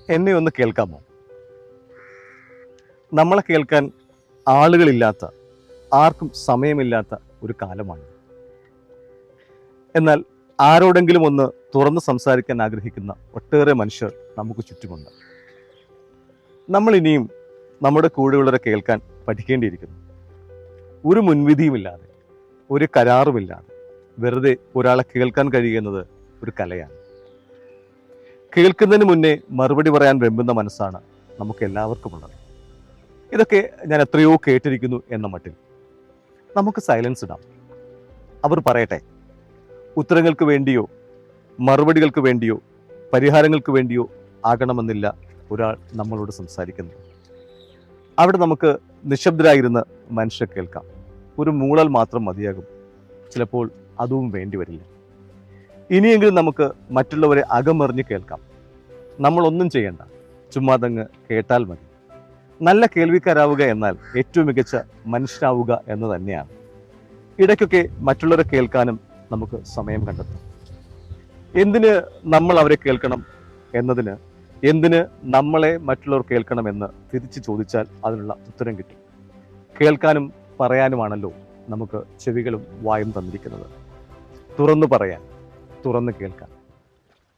എന്നെ ഒന്ന് കേൾക്കാമോ? നമ്മളെ കേൾക്കാൻ ആളുകളില്ലാത്ത, ആർക്കും സമയമില്ലാത്ത ഒരു കാലമാണ്. എന്നാൽ ആരോടെങ്കിലും ഒന്ന് തുറന്ന് സംസാരിക്കാൻ ആഗ്രഹിക്കുന്ന ഒട്ടേറെ മനുഷ്യർ നമുക്ക് ചുറ്റുമുണ്ട്. നമ്മൾ ഇനിയും നമ്മുടെ കൂടെയുള്ളവരെ കേൾക്കാൻ പഠിക്കേണ്ടിയിരിക്കുന്നു. ഒരു മുൻവിധിയുമില്ലാതെ, ഒരു കരാറുമില്ലാതെ വെറുതെ ഒരാളെ കേൾക്കാൻ കഴിയുന്നത് ഒരു കലയാണ്. കേൾക്കുന്നതിന് മുന്നേ മറുപടി പറയാൻ വെമ്പുന്ന മനസ്സാണ് നമുക്ക് എല്ലാവർക്കും ഉള്ളത്. ഇതൊക്കെ ഞാൻ എത്രയോ കേട്ടിരിക്കുന്നു എന്ന മട്ടിൽ നമുക്ക് സൈലൻസ് ഇടാം. അവർ പറയട്ടെ. ഉത്തരങ്ങൾക്ക് വേണ്ടിയോ മറുപടികൾക്ക് വേണ്ടിയോ പരിഹാരങ്ങൾക്ക് വേണ്ടിയോ ആകണമെന്നില്ല ഒരാൾ നമ്മളോട് സംസാരിക്കുന്നത്. അവിടെ നമുക്ക് നിശബ്ദരായിരുന്ന് മനുഷ്യരെ കേൾക്കാം. ഒരു മൂളൽ മാത്രം മതിയാകും. ചിലപ്പോൾ അതും വേണ്ടി വരില്ല. ഇനിയെങ്കിലും നമുക്ക് മറ്റുള്ളവരെ അകമറിഞ്ഞ് കേൾക്കാം. നമ്മളൊന്നും ചെയ്യണ്ട, ചുമ്മാതങ്ങ് കേട്ടാൽ മതി. നല്ല കേൾവിക്കാരാവുക എന്നാൽ ഏറ്റവും മികച്ച മനുഷ്യരാവുക എന്ന് തന്നെയാണ്. ഇടയ്ക്കൊക്കെ മറ്റുള്ളവരെ കേൾക്കാനും നമുക്ക് സമയം കണ്ടെത്താം. എന്തിന് നമ്മൾ അവരെ കേൾക്കണം എന്നതിന് എന്തിന് നമ്മളെ മറ്റുള്ളവർ കേൾക്കണമെന്ന് തിരിച്ചു ചോദിച്ചാൽ അതിനുള്ള ഉത്തരം കിട്ടും. കേൾക്കാനും പറയാനുമാണല്ലോ നമുക്ക് ചെവികളും വായും തന്നിരിക്കുന്നത്. തുറന്നു പറയാൻ, തുറന്നു കേൾക്കാൻ.